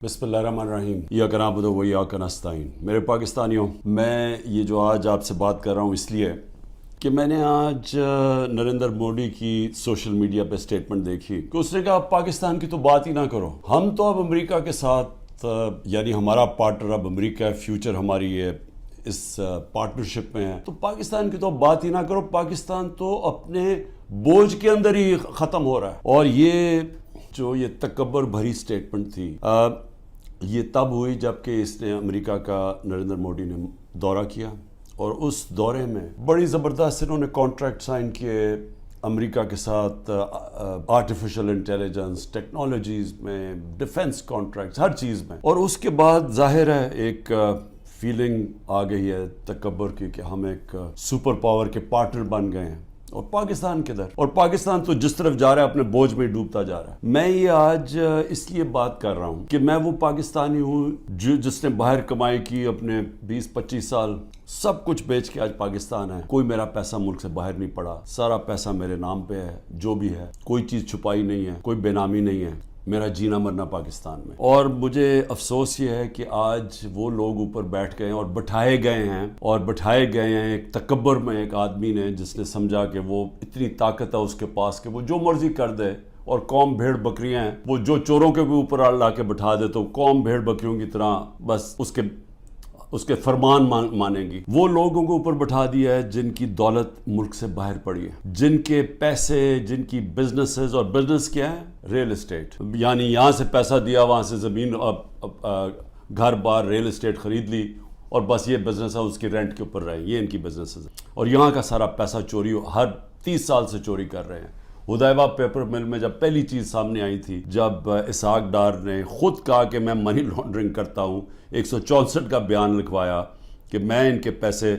بسم اللہ الرحمن الرحیم ایاک نعبد و ایاک نستعین۔ میرے پاکستانیوں، میں یہ جو آج آپ سے بات کر رہا ہوں اس لیے کہ میں نے آج نریندر مودی کی سوشل میڈیا پہ سٹیٹمنٹ دیکھی کہ اس نے کہا پاکستان کی تو بات ہی نہ کرو، ہم تو اب امریکہ کے ساتھ یعنی ہمارا پارٹنر اب امریکہ ہے، فیوچر ہماری ہے اس پارٹنرشپ میں ہے، تو پاکستان کی تو بات ہی نہ کرو، پاکستان تو اپنے بوجھ کے اندر ہی ختم ہو رہا ہے۔ اور یہ جو یہ تکبر بھری سٹیٹمنٹ تھی یہ تب ہوئی جب کہ اس نے امریکہ کا نریندر مودی نے دورہ کیا، اور اس دورے میں بڑی زبردست انہوں نے کانٹریکٹ سائن کیے امریکہ کے ساتھ، آرٹیفیشل انٹیلیجنس ٹیکنالوجیز میں، ڈیفنس کانٹریکٹس، ہر چیز میں۔ اور اس کے بعد ظاہر ہے ایک فیلنگ آ گئی ہے تکبر کی کہ ہم ایک سپر پاور کے پارٹنر بن گئے ہیں، اور پاکستان کدھر؟ اور پاکستان تو جس طرف جا رہا ہے اپنے بوجھ میں ڈوبتا جا رہا ہے۔ میں یہ آج اس لیے بات کر رہا ہوں کہ میں وہ پاکستانی ہوں جس نے باہر کمائی کی، اپنے 20-25 سال سب کچھ بیچ کے آج پاکستان ہے۔ کوئی میرا پیسہ ملک سے باہر نہیں پڑا، سارا پیسہ میرے نام پہ ہے، جو بھی ہے، کوئی چیز چھپائی نہیں ہے، کوئی بے نامی نہیں ہے، میرا جینا مرنا پاکستان میں۔ اور مجھے افسوس یہ ہے کہ آج وہ لوگ اوپر بیٹھ گئے ہیں اور بٹھائے گئے ہیں ایک تکبر میں ایک آدمی نے، جس نے سمجھا کہ وہ اتنی طاقت ہے اس کے پاس کہ وہ جو مرضی کر دے، اور قوم بھیڑ بکریاں ہیں، وہ جو چوروں کے بھی اوپر لا کے بٹھا دے تو قوم بھیڑ بکریوں کی طرح بس اس کے فرمان مانیں گی۔ وہ لوگوں کو اوپر بٹھا دیا ہے جن کی دولت ملک سے باہر پڑی ہے، جن کے پیسے، جن کی بزنسز، اور بزنس کیا ہے؟ ریل اسٹیٹ، یعنی یہاں سے پیسہ دیا، وہاں سے زمین، گھر بار، ریل اسٹیٹ خرید لی، اور بس یہ بزنس ہے، اس کی رینٹ کے اوپر رہے، یہ ان کی بزنسز ہے۔ اور یہاں کا سارا پیسہ چوری ہر 30 سال سے چوری کر رہے ہیں۔ ہدیبہ پیپر مل میں جب پہلی چیز سامنے آئی تھی، جب اسحاق ڈار نے خود کہا کہ میں منی لانڈرنگ کرتا ہوں، 164 کا بیان لکھوایا کہ میں ان کے پیسے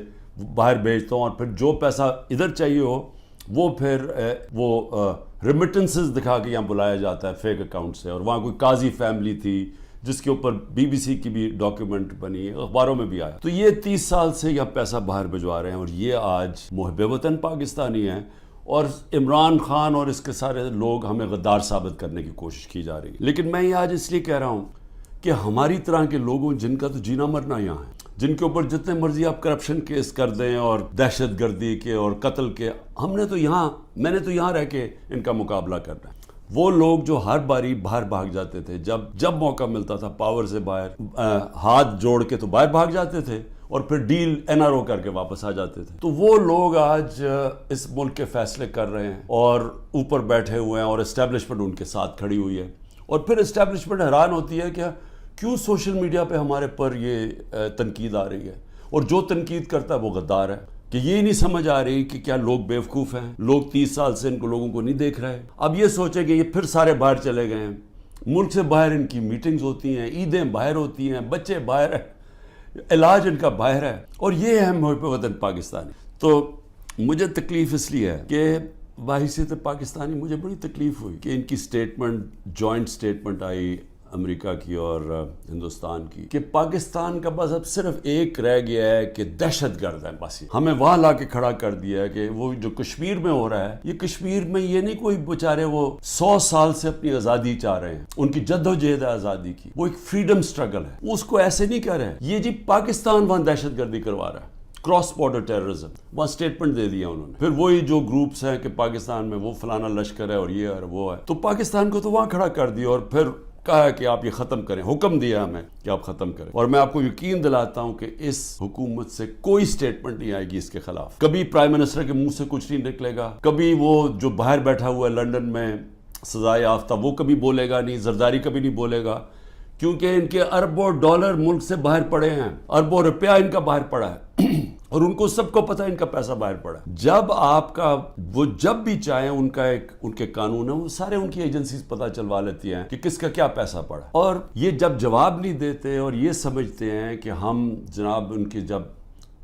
باہر بھیجتا ہوں، اور پھر جو پیسہ ادھر چاہیے ہو وہ پھر وہ ریمیٹنسز دکھا کے یہاں بلایا جاتا ہے فیک اکاؤنٹ سے۔ اور وہاں کوئی قاضی فیملی تھی جس کے اوپر BBC کی بھی ڈاکیومنٹ بنی ہے، اخباروں میں بھی آیا۔ تو یہ 30 سال سے یہ پیسہ باہر بھجوا رہے ہیں، اور یہ آج محب وطن پاکستانی ہیں، اور عمران خان اور اس کے سارے لوگ ہمیں غدار ثابت کرنے کی کوشش کی جا رہی ہے۔ لیکن میں یہ آج اس لیے کہہ رہا ہوں کہ ہماری طرح کے لوگوں جن کا تو جینا مرنا یہاں ہے، جن کے اوپر جتنے مرضی آپ کرپشن کیس کر دیں اور دہشت گردی کے اور قتل کے، میں نے تو یہاں رہ کے ان کا مقابلہ کرنا ہے۔ وہ لوگ جو ہر باری باہر بھاگ جاتے تھے، جب موقع ملتا تھا پاور سے باہر ہاتھ جوڑ کے تو باہر بھاگ جاتے تھے، اور پھر ڈیل NRO کر کے واپس آ جاتے تھے۔ تو وہ لوگ آج اس ملک کے فیصلے کر رہے ہیں اور اوپر بیٹھے ہوئے ہیں، اور اسٹیبلشمنٹ ان کے ساتھ کھڑی ہوئی ہے۔ اور پھر اسٹیبلشمنٹ حیران ہوتی ہے کہ کیوں سوشل میڈیا پہ ہمارے پر یہ تنقید آ رہی ہے، اور جو تنقید کرتا ہے وہ غدار ہے، کہ یہ نہیں سمجھ آ رہی کہ کیا لوگ بیوقوف ہیں، لوگ 30 سال سے ان کو لوگوں کو نہیں دیکھ رہے۔ اب یہ سوچیں کہ یہ پھر سارے باہر چلے گئے ہیں، ملک سے باہر ان کی میٹنگز ہوتی ہیں، عیدیں باہر ہوتی ہیں، بچے باہر ہیں، علاج ان کا باہر ہے، اور یہ ہے محب وطن پاکستانی۔ تو مجھے تکلیف اس لیے ہے کہ بحیثیت پاکستانی مجھے بڑی تکلیف ہوئی کہ ان کی سٹیٹمنٹ، جوائنٹ سٹیٹمنٹ آئی امریکہ کی اور ہندوستان کی، کہ پاکستان کا بس اب صرف ایک رہ گیا ہے کہ دہشت گرد ہے، بس ہمیں وہاں لا کے کھڑا کر دیا ہے کہ وہ جو کشمیر میں ہو رہا ہے، یہ کشمیر میں یہ نہیں کوئی بیچارے وہ 100 سال سے اپنی آزادی چاہ رہے ہیں، ان کی جدوجہد ہے آزادی کی، وہ ایک فریڈم سٹرگل ہے، وہ اس کو ایسے نہیں کر رہے یہ جی پاکستان وہاں دہشت گردی کروا رہا ہے، کراس بارڈر ٹیررزم، وہاں سٹیٹمنٹ دے دیا انہوں نے۔ پھر وہی جو گروپس ہیں کہ پاکستان میں وہ فلانا لشکر ہے اور یہ ہے اور وہ ہے، تو پاکستان کو تو وہاں کھڑا کر دیا، اور پھر کہا ہے کہ آپ یہ ختم کریں، حکم دیا ہمیں کہ آپ ختم کریں۔ اور میں آپ کو یقین دلاتا ہوں کہ اس حکومت سے کوئی سٹیٹمنٹ نہیں آئے گی اس کے خلاف، کبھی پرائم منسٹر کے منہ سے کچھ نہیں نکلے گا، کبھی وہ جو باہر بیٹھا ہوا ہے لندن میں سزائے یافتہ وہ کبھی بولے گا نہیں، زرداری کبھی نہیں بولے گا، کیونکہ ان کے اربوں ڈالر ملک سے باہر پڑے ہیں، اربوں روپیہ ان کا باہر پڑا ہے، اور ان کو سب کو پتہ ہے ان کا پیسہ باہر پڑا ہے۔ جب آپ کا وہ جب بھی چاہیں ان کے قانون ہے، وہ سارے ان کی ایجنسیز پتہ چلوا لیتی ہیں کہ کس کا کیا پیسہ پڑا ہے، اور یہ جب جواب نہیں دیتے اور یہ سمجھتے ہیں کہ ہم جناب ان کے جب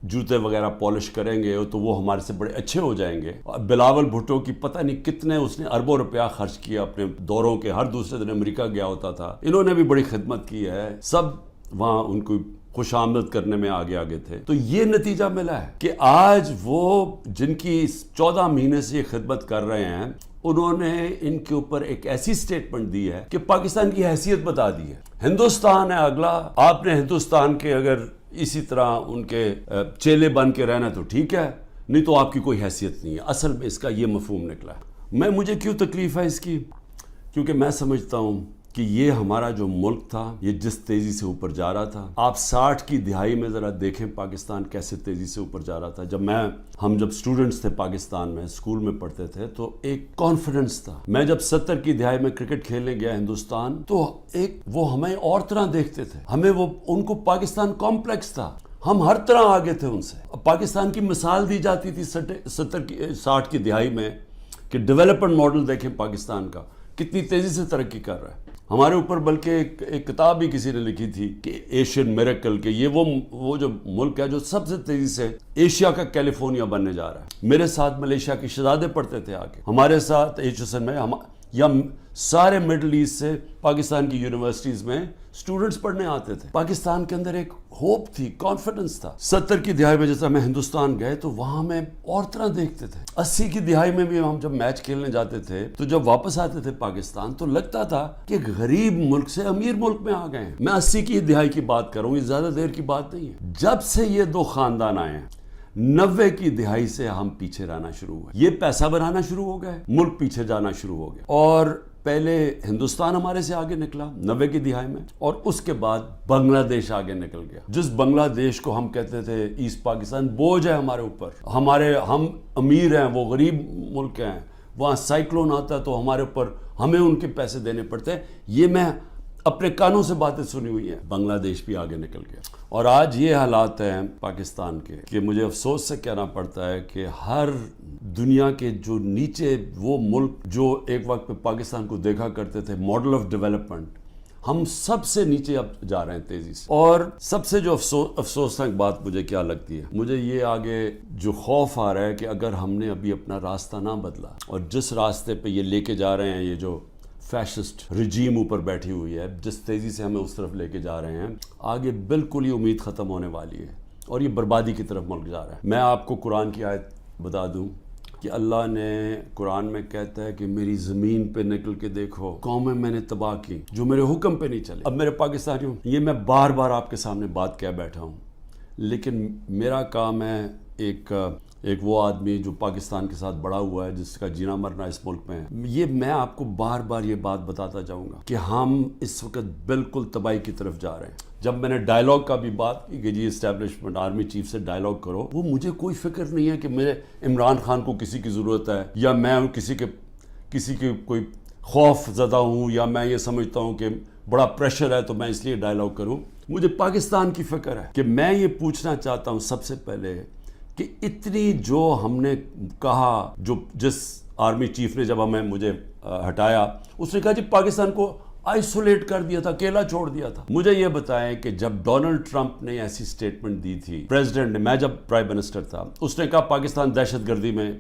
جوتے وغیرہ پالش کریں گے تو وہ ہمارے سے بڑے اچھے ہو جائیں گے۔ بلاول بھٹو کی پتہ نہیں کتنے اس نے اربوں روپیہ خرچ کیا اپنے دوروں کے، ہر دوسرے دن امریکہ گیا ہوتا تھا، انہوں نے بھی بڑی خدمت کی ہے، سب وہاں ان کو خوش آمدید کرنے میں آگے تھے۔ تو یہ نتیجہ ملا ہے کہ آج وہ جن کی 14 مہینے سے یہ خدمت کر رہے ہیں انہوں نے ان کے اوپر ایک ایسی سٹیٹمنٹ دی ہے کہ پاکستان کی حیثیت بتا دی ہے. ہندوستان ہے اگلا, آپ نے ہندوستان کے اگر اسی طرح ان کے چیلے بن کے رہنا تو ٹھیک ہے, نہیں تو آپ کی کوئی حیثیت نہیں ہے. اصل میں اس کا یہ مفہوم نکلا ہے. مجھے کیوں تکلیف ہے اس کی؟ کیونکہ میں سمجھتا ہوں کہ یہ ہمارا جو ملک تھا یہ جس تیزی سے اوپر جا رہا تھا, آپ 60 کی دہائی میں ذرا دیکھیں پاکستان کیسے تیزی سے اوپر جا رہا تھا. ہم جب اسٹوڈنٹس تھے پاکستان میں, اسکول میں پڑھتے تھے, تو ایک کانفیڈنس تھا. میں جب 70 کی دہائی میں کرکٹ کھیلنے گیا ہندوستان, تو وہ ہمیں اور طرح دیکھتے تھے, ہمیں ان کو پاکستان کمپلیکس تھا, ہم ہر طرح آگے تھے ان سے. پاکستان کی مثال دی جاتی تھی 60 کی دہائی میں کہ ڈیولپمنٹ ماڈل دیکھیں پاکستان کا کتنی تیزی سے ترقی کر رہا ہے. ہمارے اوپر بلکہ ایک کتاب بھی کسی نے لکھی تھی کہ ایشین میریکل, کہ یہ وہ جو ملک ہے جو سب سے تیزی سے ایشیا کا کیلیفورنیا بننے جا رہا ہے. میرے ساتھ ملیشیا کے شہزادے پڑھتے تھے آگے ہمارے ساتھ ایچ میں, یا سارے مڈل ایسٹ سے پاکستان کی یونیورسٹیز میں اسٹوڈنٹس پڑھنے آتے تھے. پاکستان کے اندر ایک ہوپ تھی, کانفیڈنس تھا. 70 کی دہائی میں جیسا میں ہندوستان گئے تو وہاں میں اور طرح دیکھتے تھے. 80 کی دہائی میں بھی ہم جب میچ کھیلنے جاتے تھے تو جب واپس آتے تھے پاکستان تو لگتا تھا کہ غریب ملک سے امیر ملک میں آ گئے ہیں. میں 80 کی دہائی کی بات کر رہا ہوں, یہ زیادہ دیر کی بات نہیں ہے. جب سے یہ دو خاندان آئے ہیں 90 کی دہائی سے ہم پیچھے رہنا شروع ہوئے. یہ پیسہ بنانا شروع ہو گئے, ملک پیچھے جانا شروع ہو گیا. اور پہلے ہندوستان ہمارے سے آگے نکلا 90 کی دہائی میں, اور اس کے بعد بنگلہ دیش آگے نکل گیا. جس بنگلہ دیش کو ہم کہتے تھے ایسٹ پاکستان, بوجھ ہے ہمارے اوپر, ہم امیر ہیں, وہ غریب ملک ہیں, وہاں سائیکلون آتا ہے تو ہمارے اوپر ہمیں ان کے پیسے دینے پڑتے ہیں. یہ میں اپنے کانوں سے باتیں سنی ہوئی ہیں. بنگلہ دیش بھی آگے نکل گیا. اور آج یہ حالات ہیں پاکستان کے کہ مجھے افسوس سے کہنا پڑتا ہے کہ ہر دنیا کے جو نیچے وہ ملک جو ایک وقت پہ پاکستان کو دیکھا کرتے تھے ماڈل آف ڈیولپمنٹ, ہم سب سے نیچے اب جا رہے ہیں تیزی سے. اور سب سے جو افسوسناک بات مجھے کیا لگتی ہے, مجھے یہ آگے جو خوف آ رہا ہے کہ اگر ہم نے ابھی اپنا راستہ نہ بدلا اور جس راستے پہ یہ لے کے جا رہے ہیں, یہ جو فیشسٹ رجیم اوپر بیٹھی ہوئی ہے, جس تیزی سے ہمیں اس طرف لے کے جا رہے ہیں, آگے بالکل ہی امید ختم ہونے والی ہے اور یہ بربادی کی طرف ملک جا رہا ہے. میں آپ کو قرآن کی آیت بتا دوں کہ اللہ نے قرآن میں کہتا ہے کہ میری زمین پہ نکل کے دیکھو, قومیں میں نے تباہ کی جو میرے حکم پہ نہیں چلے. اب میرے پاکستانیوں, یہ میں بار بار آپ کے سامنے بات کہہ بیٹھا ہوں, لیکن میرا کام ہے ایک وہ آدمی جو پاکستان کے ساتھ بڑا ہوا ہے, جس کا جینا مرنا اس ملک میں ہے, یہ میں آپ کو بار بار یہ بات بتاتا جاؤں گا کہ ہم اس وقت بالکل تباہی کی طرف جا رہے ہیں. جب میں نے ڈائلاگ کا بھی بات کی کہ جی اسٹیبلشمنٹ آرمی چیف سے ڈائلاگ کرو, وہ مجھے کوئی فکر نہیں ہے کہ میرے عمران خان کو کسی کی ضرورت ہے, یا میں کسی کے کوئی خوف زدہ ہوں, یا میں یہ سمجھتا ہوں کہ بڑا پریشر ہے تو میں اس لیے ڈائلاگ کروں. مجھے پاکستان کی فکر ہے کہ میں یہ پوچھنا چاہتا ہوں سب سے پہلے کہ اتنی جو ہم نے کہا, جس آرمی چیف نے جب مجھے ہٹایا, اس نے کہا جی پاکستان کو آئسولیٹ کر دیا تھا, اکیلا چھوڑ دیا تھا. مجھے یہ بتائیں کہ جب ڈونلڈ ٹرمپ نے ایسی سٹیٹمنٹ دی تھی, پریزیڈنٹ نے, میں جب پرائم منسٹر تھا, اس نے کہا پاکستان دہشت گردی میں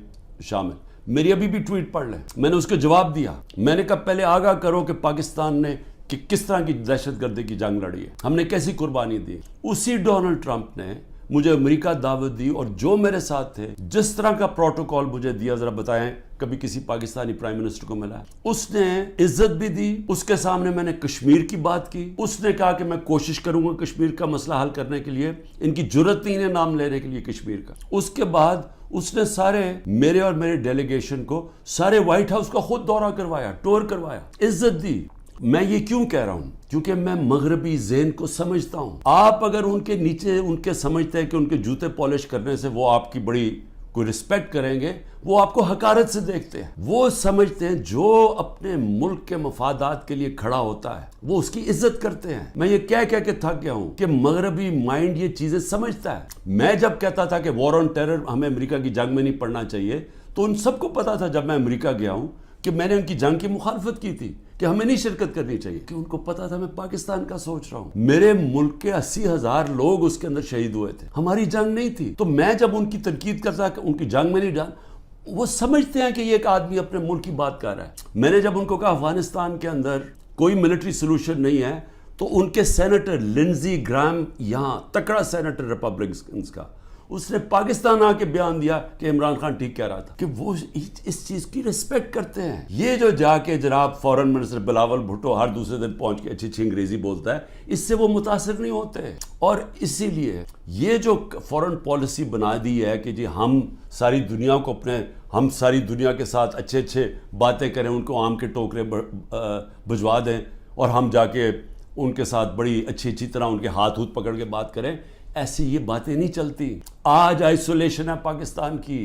شامل. میری ابھی بھی ٹویٹ پڑھ لیں, میں نے اس کے جواب دیا. میں نے کہا پہلے آگاہ کرو کہ پاکستان نے کہ کس طرح کی دہشت گردی کی جنگ لڑی ہے, ہم نے کیسی قربانی دی. اسی ڈونلڈ ٹرمپ نے مجھے امریکہ دعوت دی, اور جو میرے ساتھ تھے, جس طرح کا پروٹوکول مجھے دیا, ذرا بتائیں کبھی کسی پاکستانی پرائم منسٹر کو ملا؟ اس نے عزت بھی دی, اس کے سامنے میں نے کشمیر کی بات کی, اس نے کہا کہ میں کوشش کروں گا کشمیر کا مسئلہ حل کرنے کے لیے, ان کی جرت نہیں ہے نام لینے کے لیے کشمیر کا. اس کے بعد اس نے سارے میرے اور میرے ڈیلیگیشن کو سارے وائٹ ہاؤس کا خود دورہ کروایا, ٹور کروایا, عزت دی. میں یہ کیوں کہہ رہا ہوں؟ کیونکہ میں مغربی ذہن کو سمجھتا ہوں. آپ اگر ان کے نیچے ان کے سمجھتے ہیں کہ ان کے جوتے پالش کرنے سے وہ آپ کی بڑی کوئی رسپیکٹ کریں گے, وہ آپ کو حقارت سے دیکھتے ہیں. وہ سمجھتے ہیں جو اپنے ملک کے مفادات کے لیے کھڑا ہوتا ہے وہ اس کی عزت کرتے ہیں. میں یہ کہہ کے تھک گیا ہوں کہ مغربی مائنڈ یہ چیزیں سمجھتا ہے. میں جب کہتا تھا کہ وار آن ٹیرر ہمیں امریکہ کی جنگ میں نہیں پڑنا چاہیے, تو ان سب کو پتا تھا جب میں امریکہ گیا ہوں کہ میں نے ان کی جنگ کی مخالفت کی تھی کہ ہمیں نہیں شرکت کرنی چاہیے, کہ ان کو پتا تھا میں پاکستان کا سوچ رہا ہوں. میرے ملک کے 80,000 لوگ اس کے اندر شہید ہوئے تھے, ہماری جنگ نہیں تھی. تو میں جب ان کی تنقید کرتا کہ ان کی جنگ میں نہیں ڈال, وہ سمجھتے ہیں کہ یہ ایک آدمی اپنے ملک کی بات کر رہا ہے. میں نے جب ان کو کہا افغانستان کے اندر کوئی ملٹری سولوشن نہیں ہے, تو ان کے سینیٹر لنزی گرام, یہاں تکڑا سینیٹر ریپبلکنز کا, اس نے پاکستان آ کے بیان دیا کہ عمران خان ٹھیک کہہ رہا تھا، کہ وہ اس چیز کی ریسپیکٹ کرتے ہیں. یہ جو جا کے جناب فورن منسٹر بلاول بھٹو ہر دوسرے دن پہنچ کے اچھی انگریزی بولتا ہے، اس سے وہ متاثر نہیں ہوتے. اور اسی لیے یہ جو فورن پالیسی بنا دی ہے کہ جی ہم ساری دنیا کو ہم ساری دنیا کے ساتھ اچھے باتیں کریں، ان کو آم کے ٹوکرے بھجوا دیں اور ہم جا کے ان کے ساتھ بڑی اچھی طرح ان کے ہاتھ پکڑ کے بات کریں، ایسی یہ باتیں نہیں چلتی. آج آئسولیشن ہے پاکستان کی،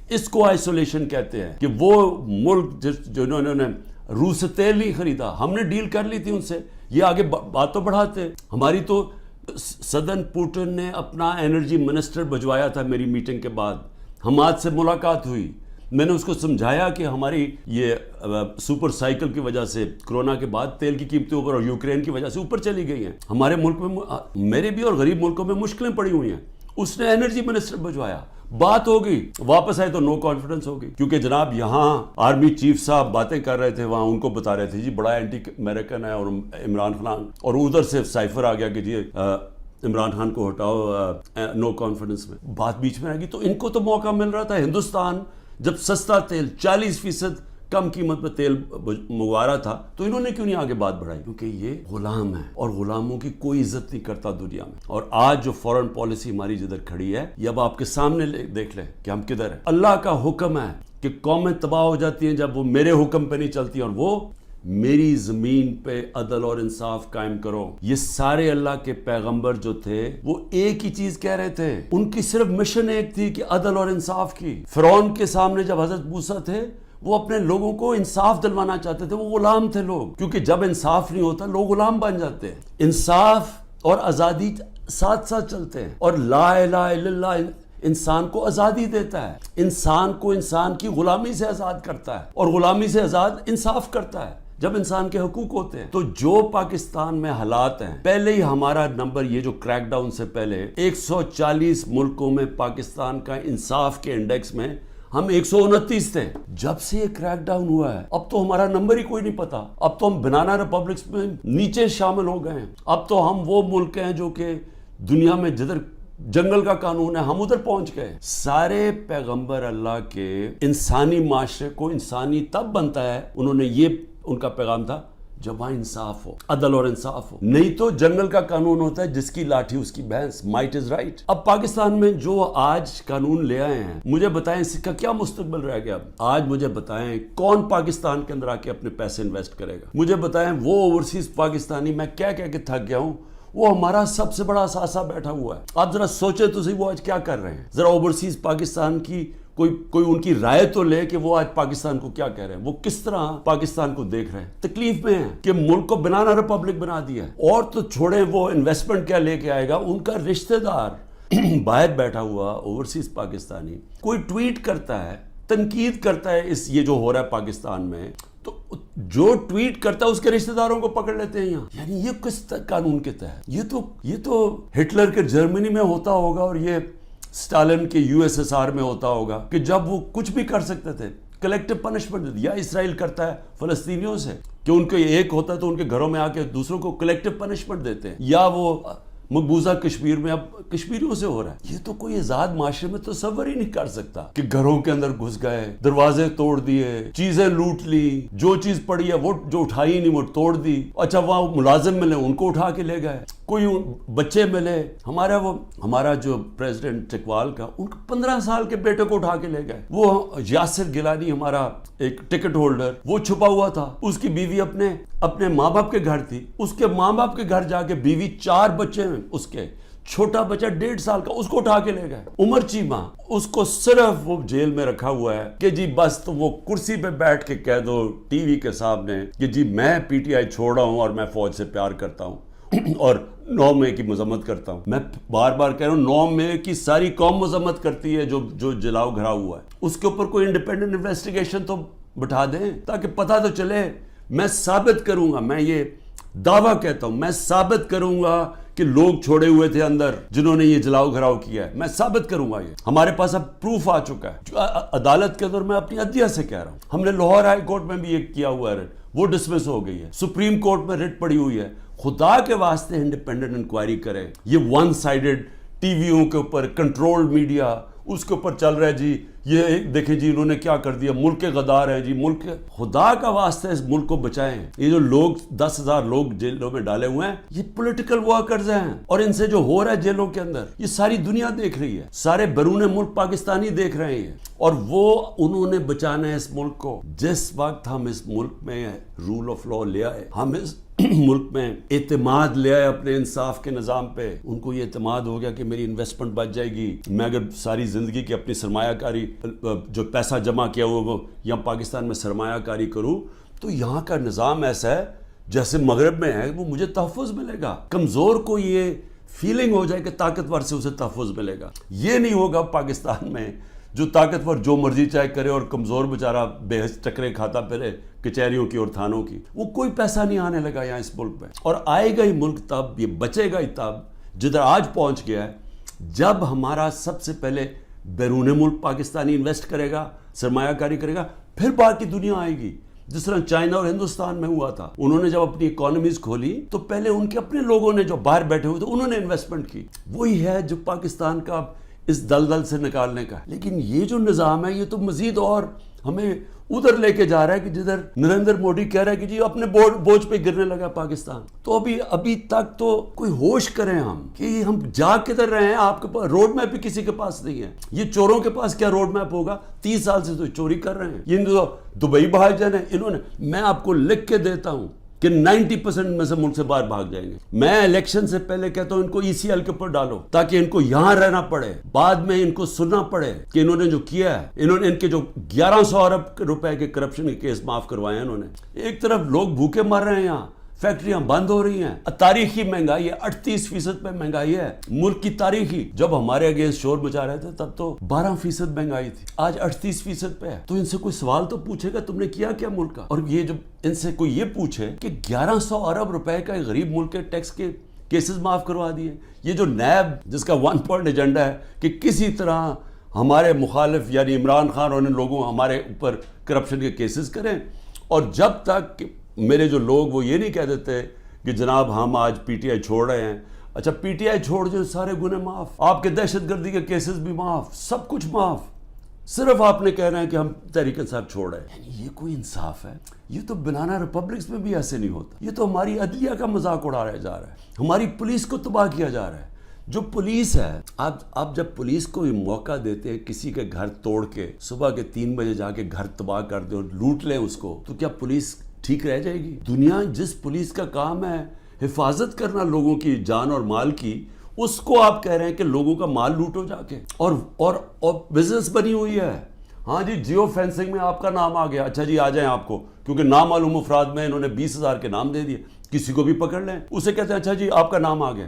اس کو آئسولیشن کہتے ہیں کہ وہ ملک جنہوں نے روس سے تیل نہیں خریدا، ہم نے ڈیل کر لی تھی ان سے، یہ آگے بات تو بڑھاتے. ہماری تو صدر پوٹن نے اپنا انرجی منسٹر بھجوایا تھا میری میٹنگ کے بعد، حماد سے ملاقات ہوئی، میں نے اس کو سمجھایا کہ ہماری یہ سپر سائیکل کی وجہ سے کرونا کے بعد تیل کی قیمتیں اوپر اور یوکرین کی وجہ سے اوپر چلی گئی ہیں، ہمارے ملک میں میرے بھی اور غریب ملکوں میں مشکلیں پڑی ہوئی ہیں. اس نے انرجی منسٹر بھجوایا، بات ہوگی، واپس آئے تو نو کانفیڈنس ہوگی. کیونکہ جناب یہاں آرمی چیف صاحب باتیں کر رہے تھے، وہاں ان کو بتا رہے تھے جی بڑا اینٹی امریکن ہے اور عمران خان، اور ادھر سے سائفر آ گیا کہ جی عمران خان کو ہٹاؤ نو کانفیڈنس میں. بات بیچ میں آئے گی. تو ان کو تو موقع مل رہا تھا. ہندوستان جب سستا تیل 40% کم قیمت پہ تیل منگوا رہا تھا تو انہوں نے کیوں نہیں آگے بات بڑھائی؟ کیونکہ یہ غلام ہے اور غلاموں کی کوئی عزت نہیں کرتا دنیا میں. اور آج جو فورن پالیسی ہماری جدھر کھڑی ہے، یہ اب آپ کے سامنے دیکھ لیں کہ ہم کدھر ہیں. اللہ کا حکم ہے کہ قومیں تباہ ہو جاتی ہیں جب وہ میرے حکم پہ نہیں چلتی، اور وہ میری زمین پہ عدل اور انصاف قائم کرو. یہ سارے اللہ کے پیغمبر جو تھے وہ ایک ہی چیز کہہ رہے تھے، ان کی صرف مشن ایک تھی کہ عدل اور انصاف کی. فرعون کے سامنے جب حضرت موسیٰ تھے، وہ اپنے لوگوں کو انصاف دلوانا چاہتے تھے، وہ غلام تھے لوگ، کیونکہ جب انصاف نہیں ہوتا لوگ غلام بن جاتے ہیں. انصاف اور آزادی ساتھ ساتھ چلتے ہیں، اور لا الہ الا اللہ انسان کو آزادی دیتا ہے، انسان کو انسان کی غلامی سے آزاد کرتا ہے، اور غلامی سے آزاد انصاف کرتا ہے جب انسان کے حقوق ہوتے ہیں. تو جو پاکستان میں حالات ہیں، پہلے ہی ہمارا نمبر، یہ جو کریک ڈاؤن سے پہلے 140 ملکوں میں پاکستان کا انصاف کے انڈیکس میں ہم 129 تھے. جب سے یہ کریک ڈاؤن ہوا ہے اب تو ہمارا نمبر ہی کوئی نہیں پتا. اب تو ہم بنانا ریپبلکس میں نیچے شامل ہو گئے ہیں. اب تو ہم وہ ملک ہیں جو کہ دنیا میں جدھر جنگل کا قانون ہے ہم ادھر پہنچ گئے. سارے پیغمبر اللہ کے انسانی معاشرے کو انسانی تب بنتا ہے، انہوں نے یہ ان کا پیغام تھا جب وہاں انصاف ہو، عدل اور انصاف ہو. نہیں تو جنگل کا قانون ہوتا ہے جس کی لاٹھی اس کی بھینس، مائٹ از رائٹ. اب پاکستان میں جو آج قانون لے آئے ہیں، مجھے بتائیں اس کا کیا مستقبل رہ گیا؟ آج مجھے بتائیں کون پاکستان کے اندر آ کے اپنے پیسے انویسٹ کرے گا؟ مجھے بتائیں وہ اوورسیز پاکستانی، میں کہہ کے تھک گیا ہوں، وہ ہمارا سب سے بڑا اثاثہ بیٹھا ہوا ہے. آپ ذرا سوچیں تو صحیح وہ آج کیا کر رہے ہیں. ذرا اوورسیز پاکستان کی کوئی ان کی رائے تو لے کہ وہ آج پاکستان کو کیا کہہ رہے ہیں، وہ کس طرح پاکستان کو دیکھ رہے ہیں. تکلیف میں ہیں کہ ملک کو بنانا ریپبلک بنا دیا ہے. اور تو چھوڑیں وہ انویسٹمنٹ کیا لے کے آئے گا، ان کا رشتہ دار باہر بیٹھا ہوا اوورسیز پاکستانی کوئی ٹویٹ کرتا ہے، تنقید کرتا ہے یہ جو ہو رہا ہے پاکستان میں، تو جو ٹویٹ کرتا ہے اس کے رشتہ داروں کو پکڑ لیتے ہیں یہاں. یعنی یہ کس قانون کے تحت؟ یہ تو ہٹلر کے جرمنی میں ہوتا ہوگا اور یہ اسٹالن کے USSR میں ہوتا ہوگا کہ جب وہ کچھ بھی کر سکتے تھے، کلیکٹو پنشمنٹ. یا اسرائیل کرتا ہے فلسطینیوں سے کہ ان کو ایک ہوتا ہے تو ان کے گھروں میں آ کے دوسروں کو کلیکٹو پنشمنٹ دیتے ہیں. یا وہ مقبوضہ کشمیر میں اب کشمیریوں سے ہو رہا ہے. یہ تو کوئی آزاد معاشرے میں تصور ہی نہیں کر سکتا کہ گھروں کے اندر گھس گئے، دروازے توڑ دیے، چیزیں لوٹ لی، جو چیز پڑی ہے وہ جو اٹھائی نہیں وہ توڑ دی. اچھا وہاں ملازم ملے ان کو اٹھا کے لے گئے، کوئی بچے ملے. ہمارا جو پریزیڈنٹ چکوال کا، ان کو 15 سال کے بیٹے کو اٹھا کے لے گئے. وہ یاسر گیلانی ہمارا ایک ٹکٹ ہولڈر، وہ چھپا ہوا تھا، اس کی بیوی اپنے ماں باپ کے گھر تھی، اس کے ماں باپ کے گھر جا کے بیوی 4 بچے ہیں اس کے، چھوٹا بچہ 1.5 سال کا، اس کو اٹھا کے لے گئے. عمر چیمہ، اس کو صرف وہ جیل میں رکھا ہوا ہے کہ جی بس تم وہ کرسی پہ بیٹھ کے کہہ دو ٹی وی کے سامنے کہ جی میں PTI چھوڑ رہا ہوں اور میں فوج سے پیار کرتا ہوں اور 9 مئی کی مذمت کرتا ہوں. میں بار بار کہہ رہا ہوں 9 مئی کی ساری قوم مذمت کرتی ہے جو جلاؤ گھرا ہوا ہے. اس کے اوپر کوئی انڈیپینڈنٹ انویسٹیگیشن تو بٹھا دیں تاکہ پتہ تو چلے. میں ثابت کروں گا، میں یہ دعویٰ کہتا ہوں، میں ثابت کروں گا کہ لوگ چھوڑے ہوئے تھے اندر جنہوں نے یہ جلاؤ گھراؤ کیا ہے. میں ثابت کروں گا. یہ ہمارے پاس اب پروف آ چکا ہے. عدالت کے اندر میں اپنی عدلیہ سے کہہ رہا ہوں، ہم نے لاہور ہائی کورٹ میں بھی یہ کیا ہوا ہے، وہ ڈسمس ہو گئی ہے. سپریم کورٹ میں ریٹ پڑی ہوئی ہے. خدا کے واسطے انڈیپینڈنٹ انکوائری کرے. یہ ون سائیڈڈ ٹی ویوں کے اوپر کنٹرول میڈیا اس کے اوپر چل رہا ہے جی یہ دیکھیں جی انہوں نے کیا کر دیا، ملک کے غدار ہیں جی، ملک کے خدا کا واسطہ اس ملک کو بچائیں. یہ جو لوگ 10,000 لوگ جیلوں میں ڈالے ہوئے ہیں یہ پولیٹیکل ورکرز ہیں، اور ان سے جو ہو رہا ہے جیلوں کے اندر یہ ساری دنیا دیکھ رہی ہے، سارے بیرون ملک پاکستانی دیکھ رہے ہیں، اور وہ انہوں نے بچانا ہے اس ملک کو. جس وقت ہم اس ملک میں رول آف لا لے آئے، ہم اس ملک میں اعتماد لے آئے اپنے انصاف کے نظام پہ، ان کو یہ اعتماد ہو گیا کہ میری انویسٹمنٹ بچ جائے گی، میں اگر ساری زندگی کی اپنی سرمایہ کاری جو پیسہ جمع کیا ہوا وہ یہاں پاکستان میں سرمایہ کاری کروں تو یہاں کا نظام ایسا ہے جیسے مغرب میں ہے، وہ مجھے تحفظ ملے گا. کمزور کو یہ فیلنگ ہو جائے کہ طاقتور سے اسے تحفظ ملے گا. یہ نہیں ہوگا پاکستان میں، جو طاقتور جو مرضی چاہے کرے اور کمزور بیچارہ بے حس ٹکرے کھاتا پھرے کچہریوں کی اور تھانوں کی. وہ کوئی پیسہ نہیں آنے لگا یہاں اس ملک میں، اور آئے گا ہی ملک تب، یہ بچے گا ہی تب جدھر آج پہنچ گیا ہے، جب ہمارا سب سے پہلے بیرون ملک پاکستانی انویسٹ کرے گا، سرمایہ کاری کرے گا، پھر باقی دنیا آئے گی. جس طرح چائنا اور ہندوستان میں ہوا تھا، انہوں نے جب اپنی اکانومیز کھولی تو پہلے ان کے اپنے لوگوں نے جو باہر بیٹھے ہوئے تھے انہوں نے انویسٹمنٹ کی. وہی ہے جو پاکستان کا اس دلدل سے نکالنے کا. لیکن یہ جو نظام ہے یہ تو مزید اور ہمیں ادھر لے کے جا رہا ہے کہ جدھر نریندر مودی کہہ رہا ہے کہ جی اپنے بوجھ پہ گرنے لگا پاکستان. تو ابھی تک تو کوئی ہوش کریں ہم کہ ہم جا کدھر رہے ہیں. آپ کے پاس روڈ میپ بھی کسی کے پاس نہیں ہے. یہ چوروں کے پاس کیا روڈ میپ ہوگا؟ 30 سال سے تو چوری کر رہے ہیں. یہ دبئی بھاگ جانے انہوں نے، میں آپ کو لکھ کے دیتا ہوں کہ 90% میں سے ملک سے باہر بھاگ جائیں گے. میں الیکشن سے پہلے کہتا ہوں ان کو ECL کے اوپر ڈالو تاکہ ان کو یہاں رہنا پڑے، بعد میں ان کو سننا پڑے کہ انہوں نے جو کیا ہے. انہوں نے ان کے جو 1100 ارب روپے کے کرپشن کے کیس معاف کروائے ہیں انہوں نے. ایک طرف لوگ بھوکے مر رہے ہیں، یہاں فیکٹریاں بند ہو رہی ہیں، تاریخی مہنگائی ہے، 38% پہ مہنگائی ہے ملک کی تاریخی. جب ہمارے اگینسٹ شور مچا رہے تھے تب تو 12% مہنگائی تھی، آج 38% پہ ہے. تو ان سے کوئی سوال تو پوچھے گا تم نے کیا کیا ملک کا؟ اور یہ جب ان سے کوئی یہ پوچھے کہ 1100 ارب روپے کا غریب ملک کے ٹیکس کے کیسز معاف کروا دیے. یہ جو نیب جس کا 1 پوائنٹ ایجنڈا ہے کہ کسی طرح ہمارے مخالف یعنی عمران خان اور ان لوگوں ہمارے اوپر کرپشن کے کیسز کریں، اور جب تک میرے جو لوگ وہ یہ نہیں کہہ دیتے کہ جناب ہم آج PTI چھوڑ رہے ہیں. اچھا PTI چھوڑ جو سارے گناہ معاف، آپ کے دہشت گردی کے کیسز بھی معاف، سب کچھ معاف، صرف آپ نے کہہ رہے ہیں کہ ہم تحریک انصاف چھوڑ رہے ہیں. یعنی یہ کوئی انصاف ہے؟ یہ تو بنانا ریپبلکس میں بھی ایسے نہیں ہوتا. یہ تو ہماری عدلیہ کا مذاق اڑایا جا رہا ہے، ہماری پولیس کو تباہ کیا جا رہا ہے. جو پولیس ہے، آپ جب پولیس کو موقع دیتے ہیں کسی کے گھر توڑ کے صبح کے 3 بجے جا کے گھر تباہ کر دیں اور لوٹ لیں اس کو، تو کیا پولیس ٹھیک رہ جائے گی؟ دنیا جس پولیس کا کام ہے حفاظت کرنا لوگوں کی جان اور مال کی، اس کو آپ کہہ رہے ہیں کہ لوگوں کا مال لوٹو جا کے، اور بزنس بنی ہوئی ہے. ہاں جی جیو فینسنگ میں آپ کا نام آ گیا، اچھا جی آ جائیں آپ کو، کیونکہ نامعلوم افراد میں انہوں نے 20,000 کے نام دے دیے، کسی کو بھی پکڑ لیں، اسے کہتے ہیں اچھا جی آپ کا نام آ گیا.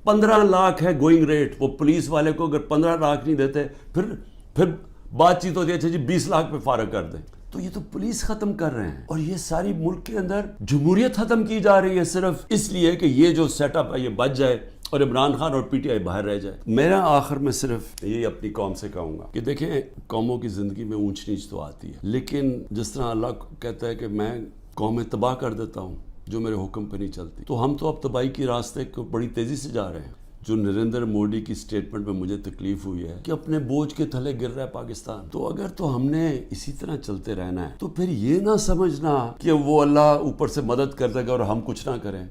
15 لاکھ ہے گوئنگ ریٹ. وہ پولیس والے کو اگر 15 لاکھ نہیں دیتے پھر بات چیت ہوتی ہے اچھا جی 20 لاکھ پہ فارغ کر دیں. تو یہ تو پولیس ختم کر رہے ہیں، اور یہ ساری ملک کے اندر جمہوریت ختم کی جا رہی ہے صرف اس لیے کہ یہ جو سیٹ اپ ہے یہ بچ جائے اور عمران خان اور PTI باہر رہ جائے. میرا آخر میں صرف یہ اپنی قوم سے کہوں گا کہ دیکھیں قوموں کی زندگی میں اونچ نیچ تو آتی ہے، لیکن جس طرح اللہ کہتا ہے کہ میں قومیں تباہ کر دیتا ہوں جو میرے حکم پہ نہیں چلتی، تو ہم تو اب تباہی کے راستے کو بڑی تیزی سے جا رہے ہیں. جو نریندر مودی کی سٹیٹمنٹ میں مجھے تکلیف ہوئی ہے کہ اپنے بوجھ کے تھلے گر رہا ہے پاکستان. تو اگر تو ہم نے اسی طرح چلتے رہنا ہے تو پھر یہ نہ سمجھنا کہ وہ اللہ اوپر سے مدد کر دے گا اور ہم کچھ نہ کریں،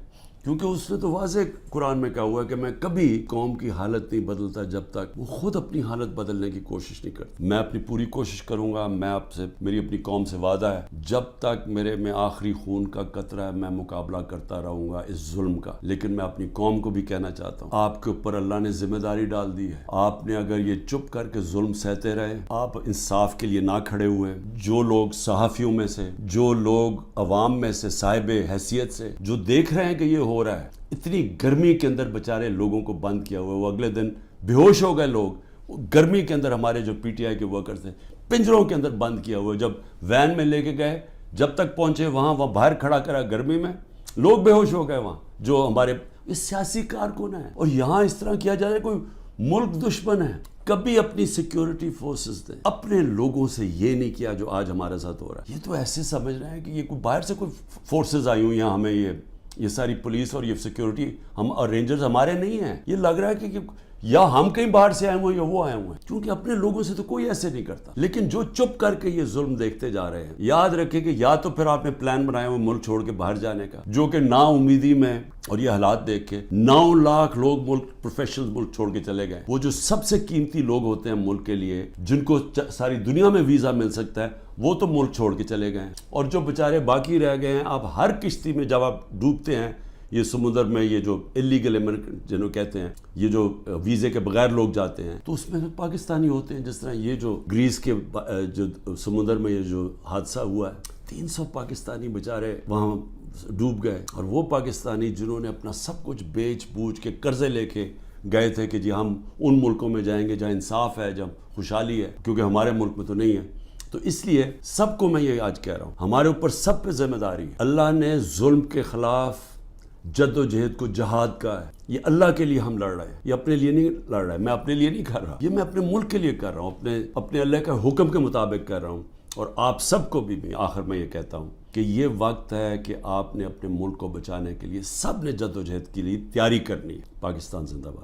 کیونکہ اس نے تو واضح قرآن میں کہا ہوا ہے کہ میں کبھی قوم کی حالت نہیں بدلتا جب تک وہ خود اپنی حالت بدلنے کی کوشش نہیں کرتا. میں اپنی پوری کوشش کروں گا. میں آپ سے، میری اپنی قوم سے وعدہ ہے، جب تک میرے میں آخری خون کا قطرہ ہے میں مقابلہ کرتا رہوں گا اس ظلم کا. لیکن میں اپنی قوم کو بھی کہنا چاہتا ہوں آپ کے اوپر اللہ نے ذمہ داری ڈال دی ہے. آپ نے اگر یہ چپ کر کے ظلم سہتے رہے، آپ انصاف کے لیے نہ کھڑے ہوئے، جو لوگ صحافیوں میں سے، جو لوگ عوام میں سے صاحب حیثیت سے جو دیکھ رہے ہیں کہ یہ ہو رہا ہے، اتنی گرمی کے اندر بیچارے لوگوں کو بند کیا ہوا ہے، وہ اگلے دن بے ہوش ہو گئے لوگ. گرمی کے اندر ہمارے جو PTI کے ورکرز تھے پنجروں کے اندر بند کیا ہوا ہے. جب وین میں لے کے گئے، جب تک پہنچے وہاں باہر کھڑا کرا گرمی میں، لوگ بے ہوش ہو گئے وہاں. جو ہمارے سیاسی کارکن ہیں، اور یہاں اس طرح کیا جا رہا ہے. کوئی ملک دشمن ہے. کبھی اپنی سیکیورٹی فورسز دیں، اپنے لوگوں سے یہ نہیں کیا جو آج ہمارے ساتھ ہو رہا ہے. یہ تو ایسے سمجھ رہے ہیں کہ یہ کوئی باہر سے کوئی فورسز آئی ہوئی ہیں، ہمیں یہ ساری پولیس اور یہ سیکیورٹی ہم اور رینجرز ہمارے نہیں ہیں. یہ لگ رہا ہے کہ یا ہم کہیں باہر سے آئے ہوئے ہیں یا وہ آئے ہوئے ہیں، کیونکہ اپنے لوگوں سے تو کوئی ایسے نہیں کرتا. لیکن جو چپ کر کے یہ ظلم دیکھتے جا رہے ہیں، یاد رکھیں کہ یا تو پھر آپ نے پلان بنایا ہوا ملک چھوڑ کے باہر جانے کا، جو کہ نا امیدی میں اور یہ حالات دیکھ کے 9 لاکھ لوگ ملک پروفیشنل ملک چھوڑ کے چلے گئے. وہ جو سب سے قیمتی لوگ ہوتے ہیں ملک کے لیے، جن کو ساری دنیا میں ویزا مل سکتا ہے، وہ تو ملک چھوڑ کے چلے گئے ہیں. اور جو بیچارے باقی رہ گئے ہیں، آپ ہر کشتی میں جب آپ ڈوبتے ہیں، یہ سمندر میں یہ جو اللیگل امریکن جنہوں کہتے ہیں، یہ جو ویزے کے بغیر لوگ جاتے ہیں، تو اس میں پاکستانی ہوتے ہیں. جس طرح یہ جو گریس کے جو سمندر میں یہ جو حادثہ ہوا ہے، 300 پاکستانی بیچارے وہاں ڈوب گئے. اور وہ پاکستانی جنہوں نے اپنا سب کچھ بیچ بوجھ کے قرضے لے کے گئے تھے کہ جی ہم ان ملکوں میں جائیں گے جہاں انصاف ہے، جہاں خوشحالی ہے، کیونکہ ہمارے ملک میں تو نہیں ہے. تو اس لیے سب کو میں یہ آج کہہ رہا ہوں، ہمارے اوپر سب پہ ذمہ داری ہے. اللہ نے ظلم کے خلاف جد و جہد کو جہاد کا ہے. یہ اللہ کے لیے ہم لڑ رہے ہیں، یہ اپنے لیے نہیں لڑ رہا ہے. میں اپنے لیے نہیں کر رہا، یہ میں اپنے ملک کے لیے کر رہا ہوں، اپنے اللہ کا حکم کے مطابق کر رہا ہوں. اور آپ سب کو بھی آخر میں یہ کہتا ہوں کہ یہ وقت ہے کہ آپ نے اپنے ملک کو بچانے کے لیے سب نے جد و جہد کے لیے تیاری کرنی ہے. پاکستان زندہ باد.